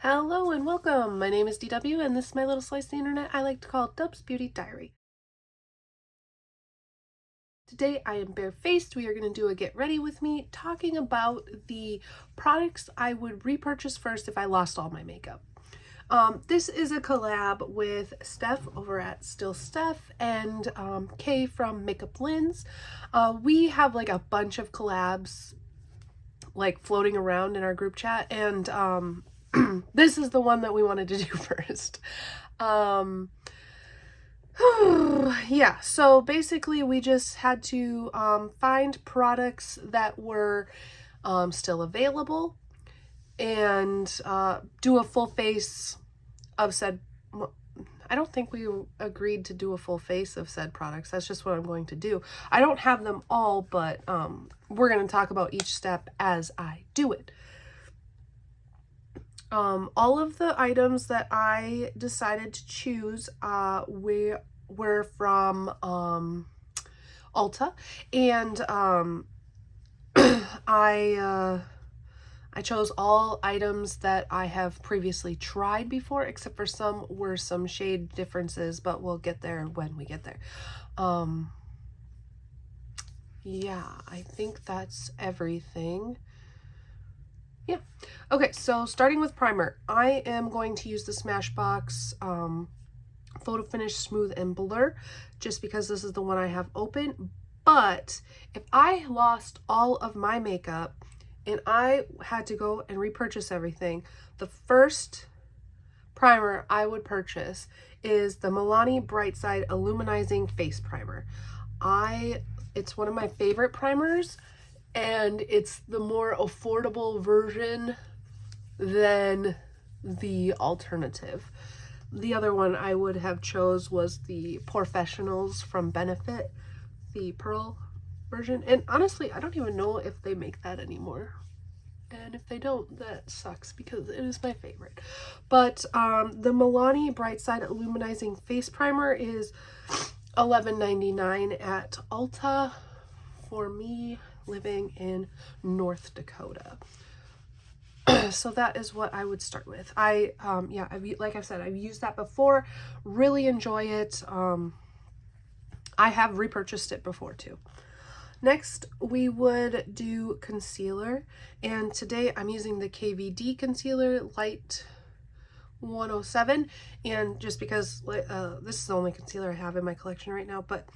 Hello and welcome. My name is DW and this is my little slice of the internet I like to call Dub's Beauty Diary. Today I am barefaced. We are going to do a get ready with me talking about the products I would repurchase first if I lost all my makeup. This is a collab with Steph over at Still Steph and Kay from Makeup Lens. We have like a bunch of collabs like floating around in our group chat, and this is the one that we wanted to do first. Yeah, so basically we just had to find products that were still available and do a full face of said. I don't think we agreed to do a full face of said products. That's just what I'm going to do. I don't have them all, but we're going to talk about each step as I do it. All of the items that I decided to choose were from Ulta, and I chose all items that I have previously tried before, except for some shade differences, but we'll get there when we get there. Yeah, I think that's everything. Yeah. Okay, so starting with primer, I am going to use the Smashbox Photo Finish Smooth and Blur, just because this is the one I have open. But if I lost all of my makeup and I had to go and repurchase everything, the first primer I would purchase is the Milani Brightside Illuminizing Face Primer. It's one of my favorite primers, and it's the more affordable version than the alternative. The other one I would have chose was the Professionals from Benefit, the Pearl version. And honestly, I don't even know if they make that anymore. And if they don't, that sucks because it is my favorite. But the Milani Brightside Illuminizing Face Primer is $11.99 at Ulta for me living in North Dakota. So that is what I would start with. Like I said, I've used that before, really enjoy it. I have repurchased it before too. Next, we would do concealer, and today I'm using the KVD Concealer Light 107, and just because this is the only concealer I have in my collection right now, but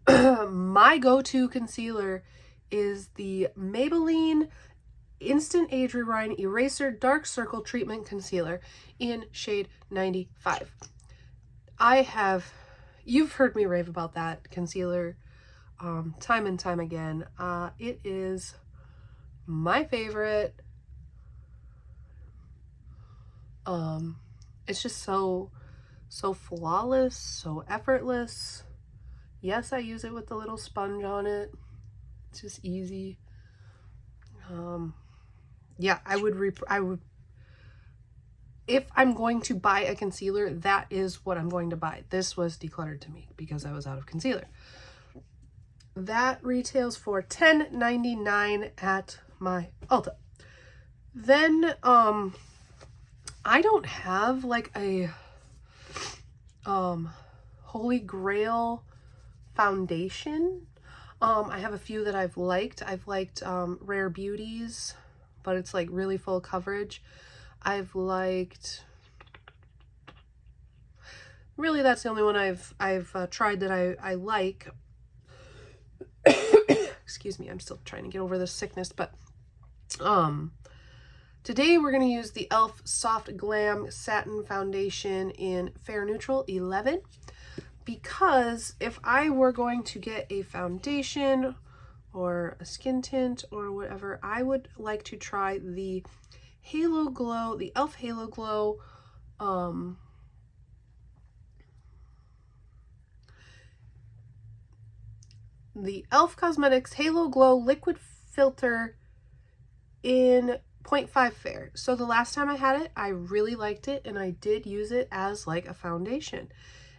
my go-to concealer is the Maybelline Instant Age Rewind Eraser Dark Circle Treatment Concealer in shade 95. You've heard me rave about that concealer time and time again. It is my favorite. It's just so flawless, so effortless. Yes, I use it with the little sponge on it. It's just easy. Yeah, I would, if I'm going to buy a concealer, that is what I'm going to buy. This was decluttered to me because I was out of concealer. That retails for $10.99 at my Ulta. Then, I don't have like a, holy grail foundation. I have a few that I've liked. I've liked Rare Beauties, but it's like really full coverage. I've liked, really that's the only one I've tried that I like. Excuse me, I'm still trying to get over this sickness, but today we're going to use the e.l.f. Soft Glam Satin Foundation in Fair Neutral 11. Because if I were going to get a foundation or a skin tint or whatever, I would like to try the Halo Glow, the e.l.f. Halo Glow, the e.l.f. Cosmetics Halo Glow Liquid Filter in 0.5 Fair. So the last time I had it, I really liked it, and I did use it as like a foundation,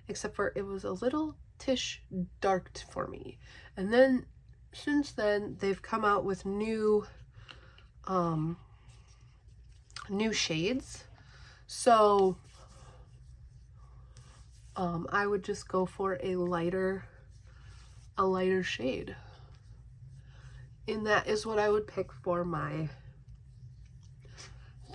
except for it was a little tish dark for me. And then since then they've come out with new shades. So I would just go for a lighter shade. And that is what I would pick for my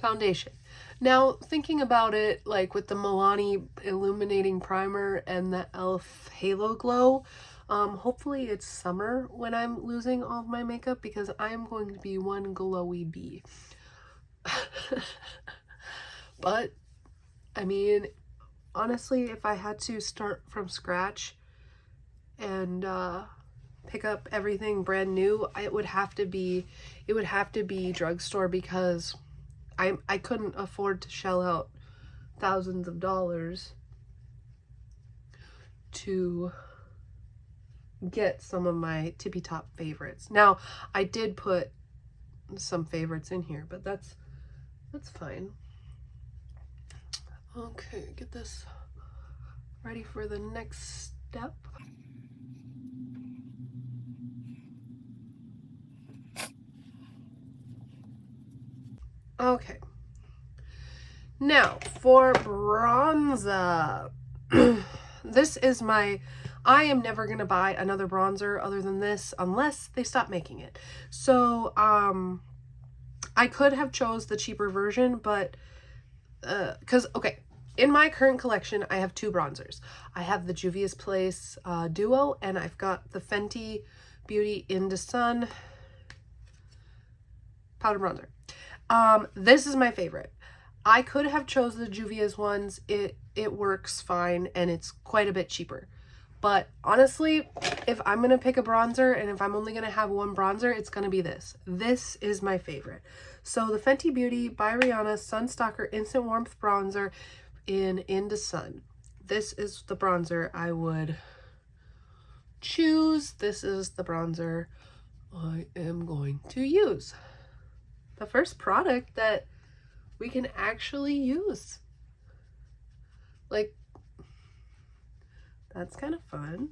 foundation. Now, thinking about it, like with the Milani Illuminating Primer and the e.l.f. Halo Glow, hopefully it's summer when I'm losing all of my makeup, because I'm going to be one glowy bee. But, I mean, honestly, if I had to start from scratch and pick up everything brand new, it would have to be drugstore, because I couldn't afford to shell out thousands of dollars to get some of my tippy top favorites. Now, I did put some favorites in here, but that's fine. Okay, get this ready for the next step. Okay. Now, for bronzer. This is I am never going to buy another bronzer other than this unless they stop making it. So, I could have chose the cheaper version, but, okay, in my current collection, I have two bronzers. I have the Juvia's Place Duo, and I've got the Fenty Beauty Into Sun powder bronzer. This is my favorite. I could have chose the Juvia's ones. It works fine, and it's quite a bit cheaper. But honestly, if I'm going to pick a bronzer, and if I'm only going to have one bronzer, it's going to be this. This is my favorite. So the Fenty Beauty by Rihanna Sun Stalker Instant Warmth Bronzer in Into Sun. This is the bronzer I would choose. This is the bronzer I am going to use. The first product that we can actually use. Like, that's kind of fun.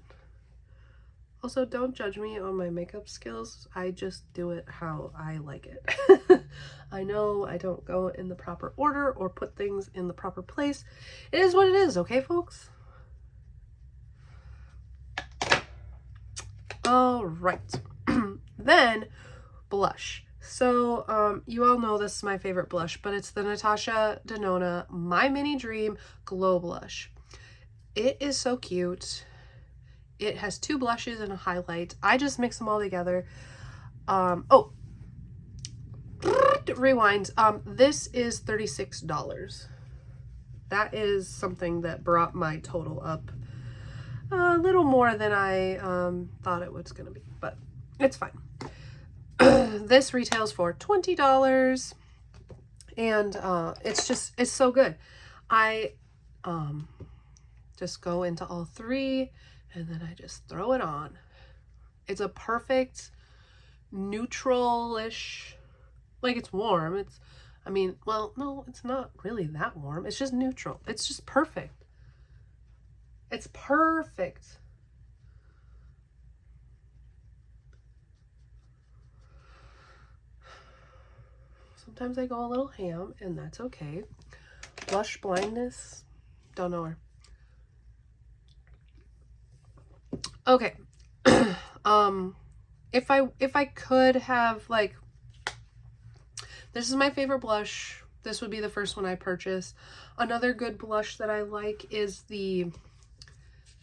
Also, don't judge me on my makeup skills. I just do it how I like it. I know I don't go in the proper order or put things in the proper place. It is what it is, okay, folks? All right. Then, blush. So, you all know this is my favorite blush, but it's the Natasha Denona My Mini Dream Glow Blush. It is so cute. It has two blushes and a highlight. I just mix them all together. Rewind. This is $36. That is something that brought my total up a little more than I thought it was going to be, but it's fine. This retails for $20, and it's so good. I just go into all three, and then I just throw it on. It's a perfect neutral-ish, like, it's warm. Well, no, it's not really that warm. It's just neutral. It's just perfect. It's perfect. Sometimes I go a little ham, and that's okay. Blush blindness, don't know her. Okay. If I could have, like, this is my favorite blush. This would be the first one I purchase. Another good blush that I like is the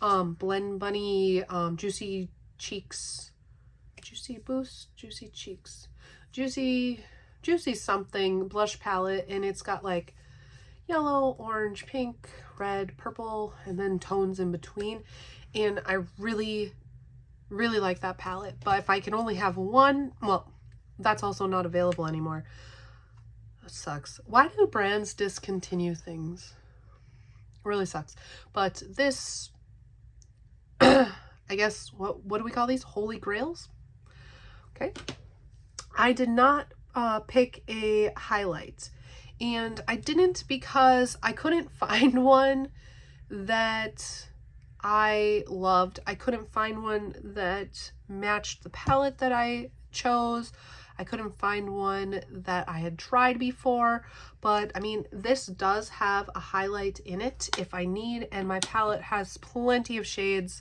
Blend Bunny Juicy Cheeks. Juicy Boost? Juicy Cheeks. Juicy something blush palette, and it's got like yellow, orange, pink, red, purple, and then tones in between. And I really, really like that palette. But if I can only have one, well, that's also not available anymore. That sucks. Why do brands discontinue things? It really sucks. But this, I guess, what do we call these? Holy Grails? Okay. I did not pick a highlight. And I didn't because I couldn't find one that I loved. I couldn't find one that matched the palette that I chose. I couldn't find one that I had tried before, but I mean, this does have a highlight in it if I need, and my palette has plenty of shades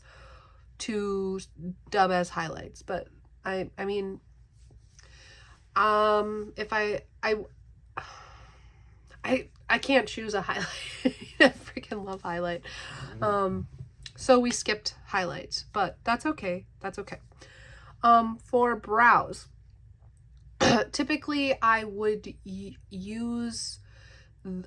to dub as highlights. But I mean, if I can't choose a highlight. I freaking love highlight. So we skipped highlights, but that's okay. That's okay. For brows, typically I would use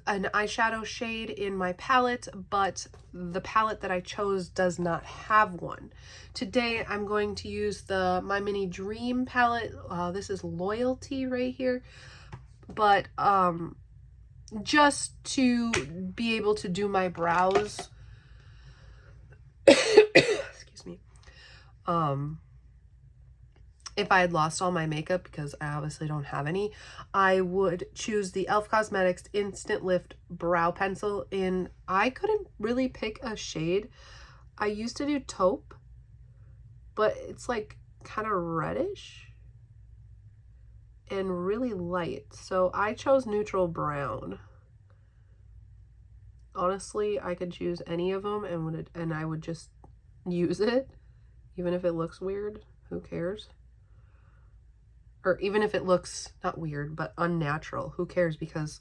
an eyeshadow shade in my palette, but the palette that I chose does not have one. Today I'm going to use the My Mini Dream palette. This is Loyalty right here, but just to be able to do my brows, excuse me, if I had lost all my makeup, because I obviously don't have any, I would choose the e.l.f. Cosmetics Instant Lift Brow Pencil in, I couldn't really pick a shade. I used to do taupe, but it's like kind of reddish and really light. So I chose neutral brown. Honestly, I could choose any of them and I would just use it, even if it looks weird. Who cares? Or even if it looks not weird, but unnatural. Who cares? Because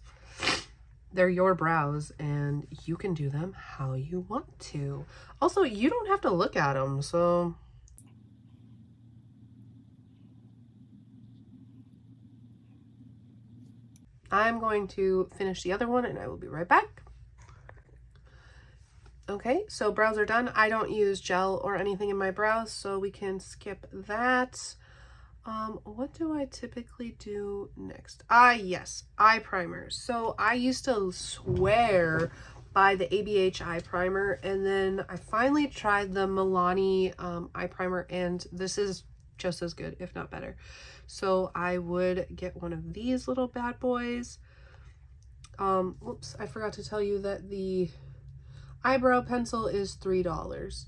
they're your brows and you can do them how you want to. Also, you don't have to look at them, so I'm going to finish the other one and I will be right back. Okay, so brows are done. I don't use gel or anything in my brows, so we can skip that. What do I typically do next? Yes, eye primers. So I used to swear by the ABH eye primer, and then I finally tried the Milani eye primer, and this is just as good, if not better. So I would get one of these little bad boys. Whoops, I forgot to tell you that the eyebrow pencil is $3.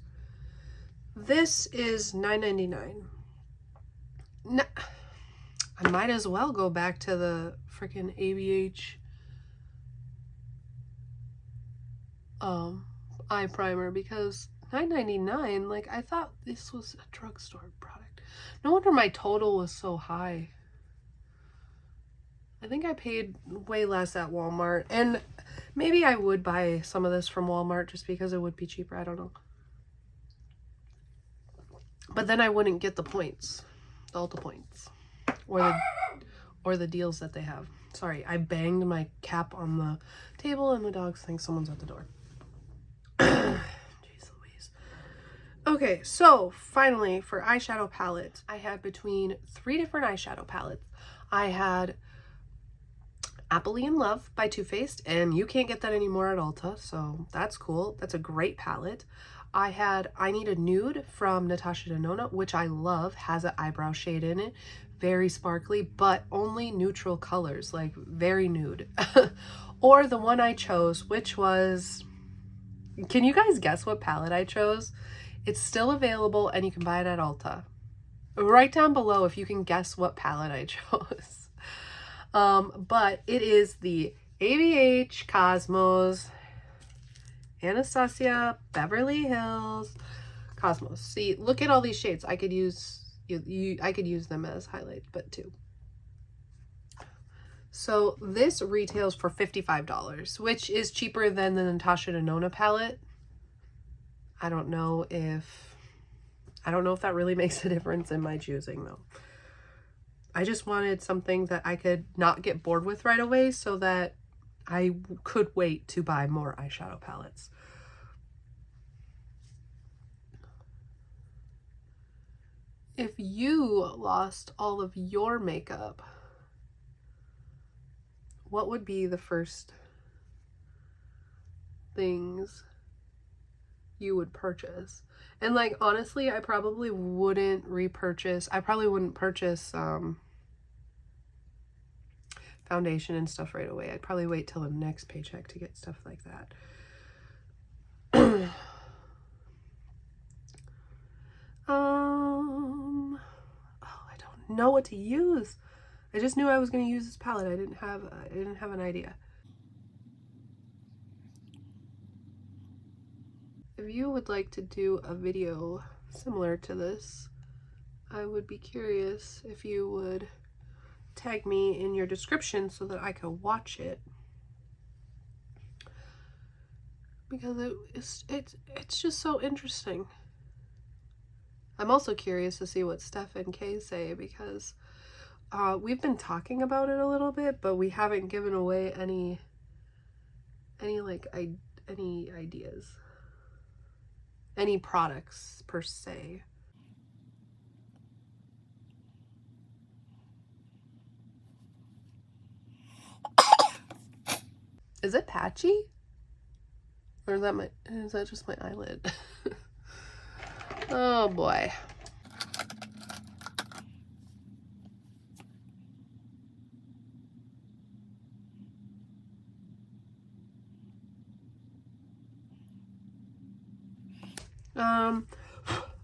This is $9.99. No, I might as well go back to the freaking ABH eye primer, because $9.99, like, I thought this was a drugstore product. No wonder my total was so high. I think I paid way less at Walmart, and maybe I would buy some of this from Walmart just because it would be cheaper. I don't know. But then I wouldn't get the points, the Ulta points, or the deals that they have. Sorry, I banged my cap on the table and the dogs think someone's at the door. Jeez Louise. Okay, so finally for eyeshadow palettes, I had between 3 different eyeshadow palettes. I had Happily in Love by Too Faced, and you can't get that anymore at Ulta, so that's cool. That's a great palette. I had I Need a Nude from Natasha Denona, which I love, has an eyebrow shade in it, very sparkly, but only neutral colors, like very nude. Or the one I chose, which was, can you guys guess what palette I chose? It's still available and you can buy it at Ulta. Write down below if you can guess what palette I chose. But it is the ABH Cosmos Anastasia Beverly Hills Cosmos. See, look at all these shades. I could use them as highlights, but too. So this retails for $55, which is cheaper than the Natasha Denona palette. I don't know if that really makes a difference in my choosing though. I just wanted something that I could not get bored with right away so that I could wait to buy more eyeshadow palettes. If you lost all of your makeup, what would be the first things you would purchase? And like, honestly, I probably wouldn't repurchase. I probably wouldn't purchase foundation and stuff right away. I'd probably wait till the next paycheck to get stuff like that. Oh, I don't know what to use. I just knew I was going to use this palette. I didn't have an idea. If you would like to do a video similar to this, I would be curious if you would tag me in your description so that I could watch it. Because it's just so interesting. I'm also curious to see what Steph and Kay say, because we've been talking about it a little bit, but we haven't given away any ideas, any products per se. Is it patchy? Or is that just my eyelid? Oh boy.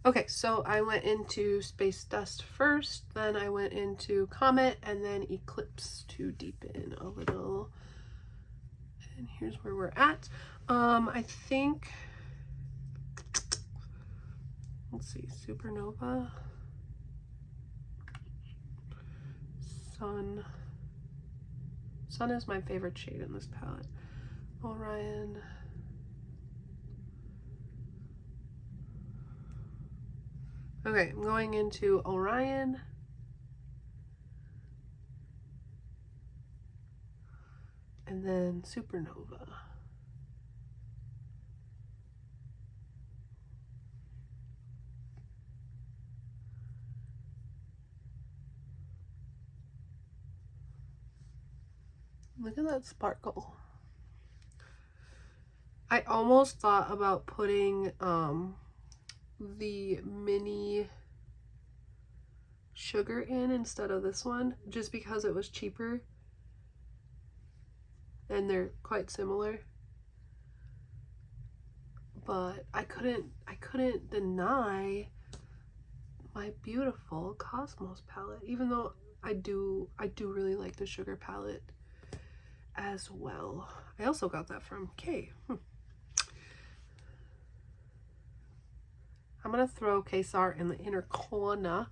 Okay, so I went into Space Dust first, then I went into Comet, and then Eclipse to deepen a little. And here's where we're at. I think, let's see, Supernova, Sun is my favorite shade in this palette. Orion. Okay, I'm going into Orion. And then Supernova. Look at that sparkle. I almost thought about putting the mini sugar in instead of this one, just because it was cheaper and they're quite similar. But I couldn't deny my beautiful Cosmos palette, even though I do really like the sugar palette as well. I also got that from Kay. I'm gonna throw Kesar in the inner corner.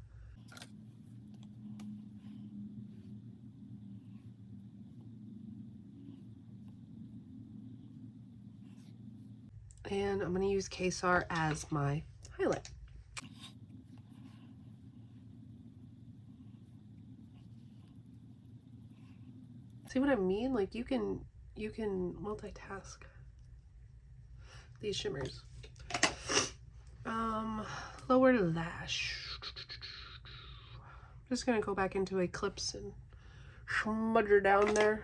And I'm gonna use Kesar as my highlight. See what I mean? Like you can multitask these shimmers. Lower lash. Just gonna go back into Eclipse and smudge her down there.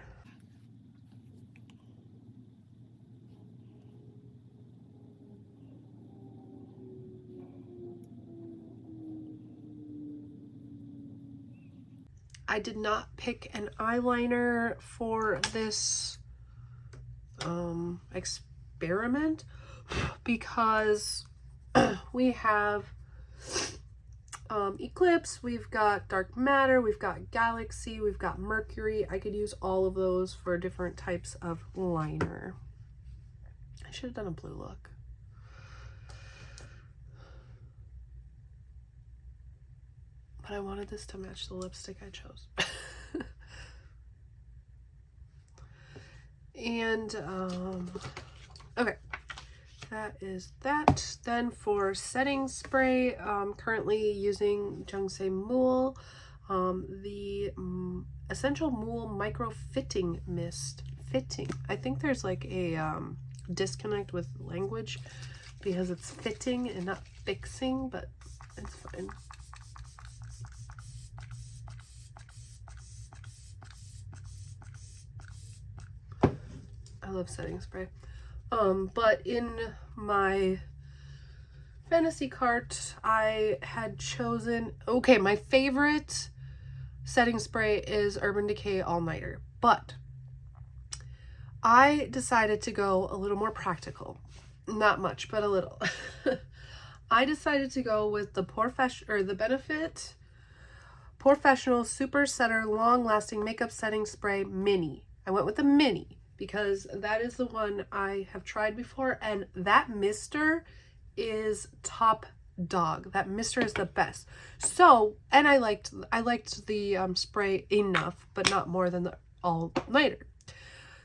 I did not pick an eyeliner for this experiment because we have Eclipse, we've got Dark Matter, we've got Galaxy, we've got Mercury. I could use all of those for different types of liner. I should have done a blue look. But I wanted this to match the lipstick I chose. And, okay. That is that. Then for setting spray, currently using Jungsei Mool, the Essential Mool Micro Fitting Mist. Fitting. I think there's like a disconnect with language because it's fitting and not fixing, but it's fine. I love setting spray. But in my fantasy cart, I had chosen, okay, my favorite setting spray is Urban Decay All Nighter, but I decided to go a little more practical. Not much, but a little. I decided to go with the Benefit Professional Super Setter Long Lasting Makeup Setting Spray Mini. I went with the mini because that is the one I have tried before, and that mister is top dog. That mister is the best. So, and I liked the spray enough, but not more than the all-nighter.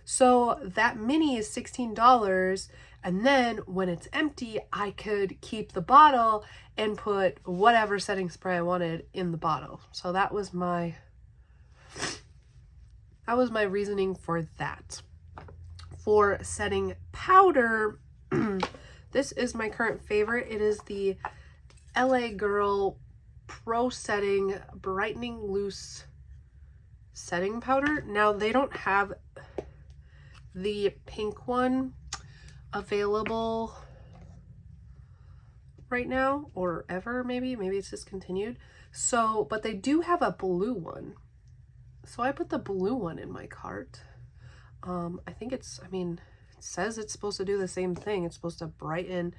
So that mini is $16, and then when it's empty, I could keep the bottle and put whatever setting spray I wanted in the bottle. So that was my reasoning for that. For setting powder, this is my current favorite. It is the LA Girl Pro Setting Brightening Loose Setting Powder. Now, they don't have the pink one available right now, or ever, maybe it's discontinued. So, but they do have a blue one. So I put the blue one in my cart. I think it says it's supposed to do the same thing. It's supposed to brighten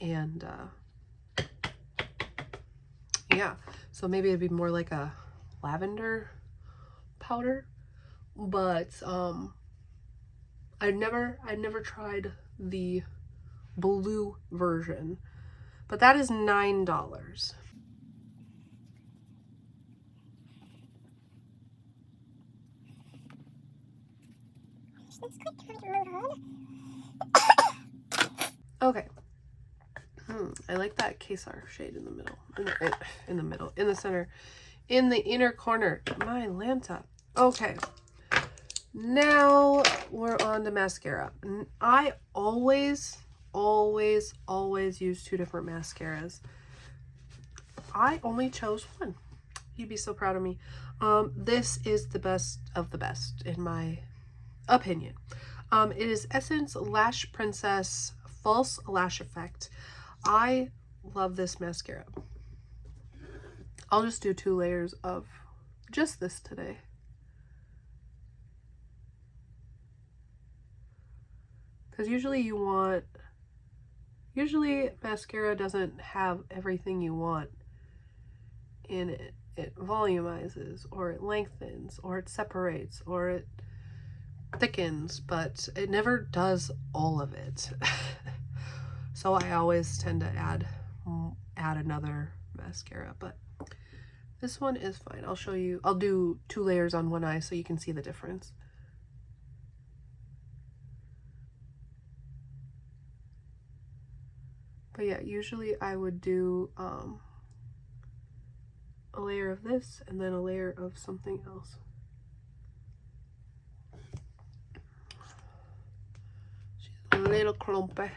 and, yeah. So maybe it'd be more like a lavender powder. But, I've never tried the blue version. But that is $9. Okay. I like that Kesar shade in the middle. In the center. In the inner corner. My Lanta. Okay. Now we're on to mascara. I always use two different mascaras. I only chose one. You'd be so proud of me. This is the best of the best in my opinion. It is Essence Lash Princess False Lash Effect. I love this mascara. I'll just do 2 layers of just this today. Because usually mascara doesn't have everything you want in it. It volumizes, or it lengthens, or it separates, or it thickens, but it never does all of it. So I always tend to add another mascara, but this one is fine. I'll show you. I'll do 2 layers on one eye so you can see the difference. But yeah, usually I would do a layer of this and then a layer of something else. She's a little clumpy.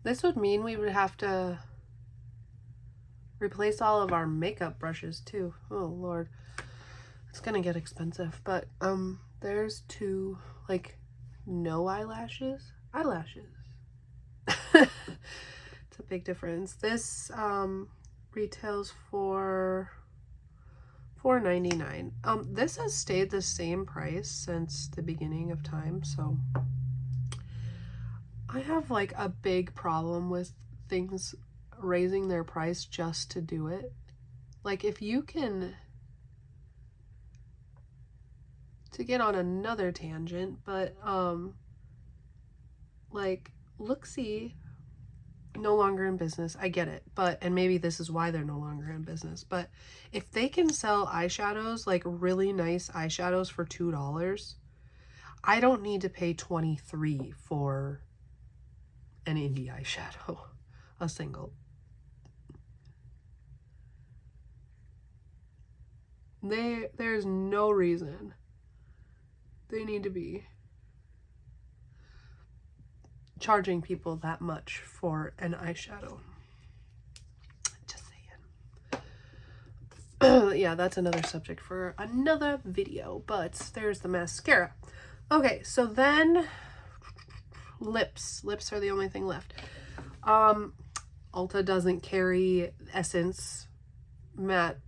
This would mean we would have to replace all of our makeup brushes too. Oh Lord, it's gonna get expensive. But there's 2 like no eyelashes. It's a big difference. This retails for $4.99. This has stayed the same price since the beginning of time, so I have like a big problem with things raising their price just to do it. Like, if you can, to get on another tangent, but like Looksy, no longer in business. I get it, but, and maybe this is why they're no longer in business, but if they can sell eyeshadows, like really nice eyeshadows, for $2, I don't need to pay $23 for an indie eyeshadow, a single. There's no reason they need to be charging people that much for an eyeshadow. Just saying. Yeah, that's another subject for another video, but there's the mascara. Okay, so then Lips are the only thing left. Ulta doesn't carry Essence matte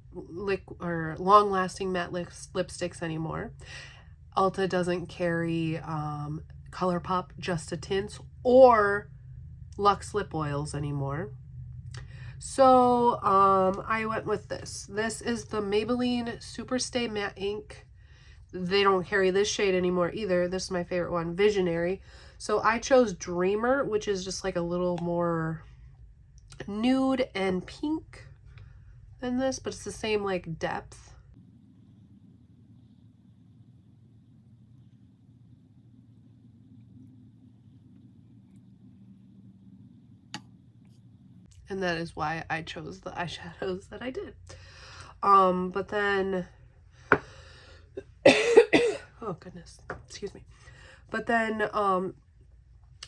or long-lasting matte lipsticks anymore. Ulta doesn't carry ColourPop Just a Tints or Luxe lip oils anymore. So I went with this. This is the Maybelline Superstay Matte Ink. They don't carry this shade anymore either. This is my favorite one, Visionary. So I chose Dreamer, which is just like a little more nude and pink than this, but it's the same like depth. And that is why I chose the eyeshadows that I did. But then, oh goodness, excuse me. But then,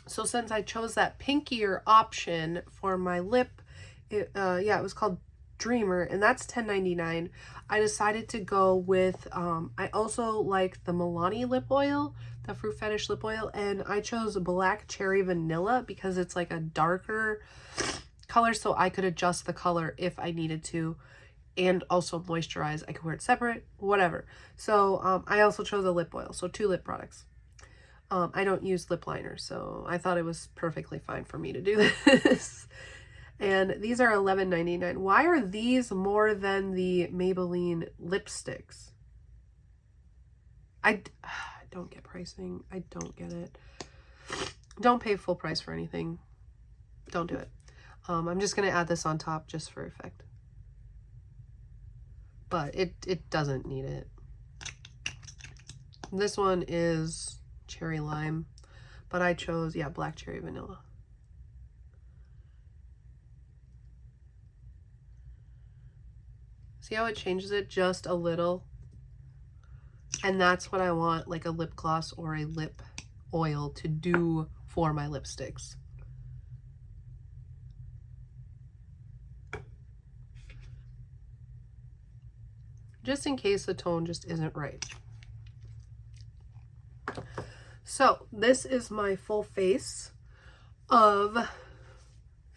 so since I chose that pinkier option for my lip, it was called Dreamer, and that's $10.99. I decided to go with, I also like the Milani lip oil, the Fruit Fetish lip oil, and I chose Black Cherry Vanilla because it's like a darker color, so I could adjust the color if I needed to, and also moisturize. I could wear it separate, whatever. So I also chose a lip oil, so 2 lip products. I don't use lip liner, so I thought it was perfectly fine for me to do this. And these are $11.99. Why are these more than the Maybelline lipsticks? I don't get pricing. I don't get it. Don't pay full price for anything. Don't do it. I'm just going to add this on top just for effect. But it doesn't need it. This one is cherry lime, but I chose, yeah, Black Cherry Vanilla. See how it changes it just a little? And that's what I want, like a lip gloss or a lip oil to do for my lipsticks. Just in case the tone just isn't right. So this is my full face of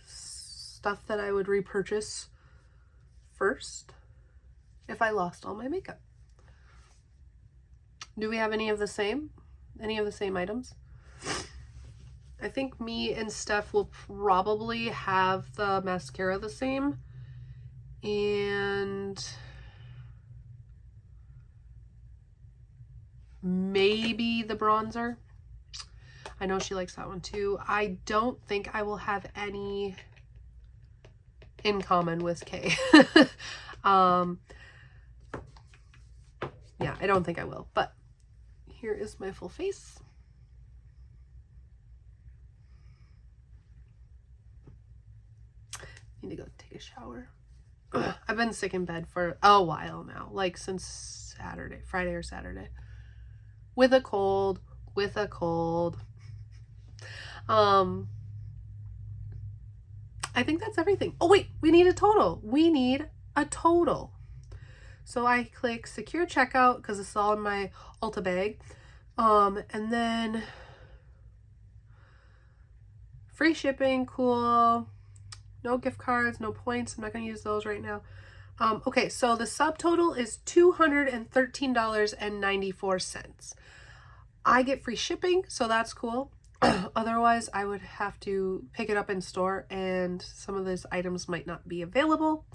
stuff that I would repurchase first if I lost all my makeup. Do we have any of the same? Any of the same items? I think me and Steph will probably have the mascara the same. And maybe the bronzer. I know she likes that one too. I don't think I will have any in common with Kay. Yeah, I don't think I will, but here is my full face. Need to go take a shower. I've been sick in bed for a while now, like since Saturday, Friday or Saturday. With a cold. I think that's everything. Oh wait, we need a total. So I click secure checkout because it's all in my Ulta bag. And then free shipping, cool. No gift cards, no points. I'm not going to use those right now. Okay, so the subtotal is $213.94. I get free shipping, so that's cool. Otherwise, I would have to pick it up in store, and some of those items might not be available.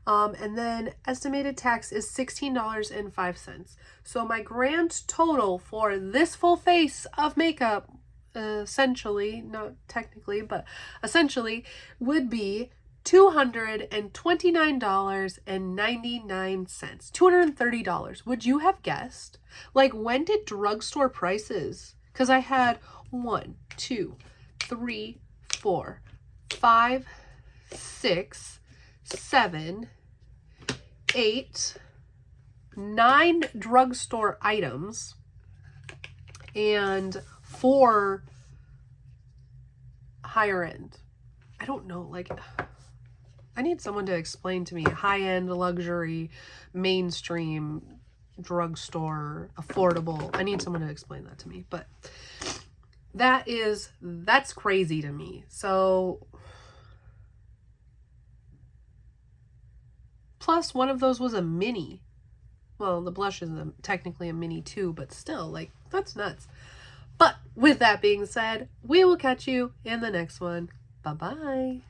And then estimated tax is $16.05. So my grand total for this full face of makeup, essentially, not technically, but essentially, would be $229.99. $230. Would you have guessed? Like, when did drugstore prices? Because I had 1, 2, 3, 4, 5, 6, 7, 8, 9 drugstore items and 4 higher end. I don't know, like, I need someone to explain to me high-end, luxury, mainstream, drugstore, affordable. I need someone to explain that to me. But That's crazy to me. So, plus one of those was a mini. Well, the blush is technically a mini too, but still, like, that's nuts. But with that being said, we will catch you in the next one. Bye-bye.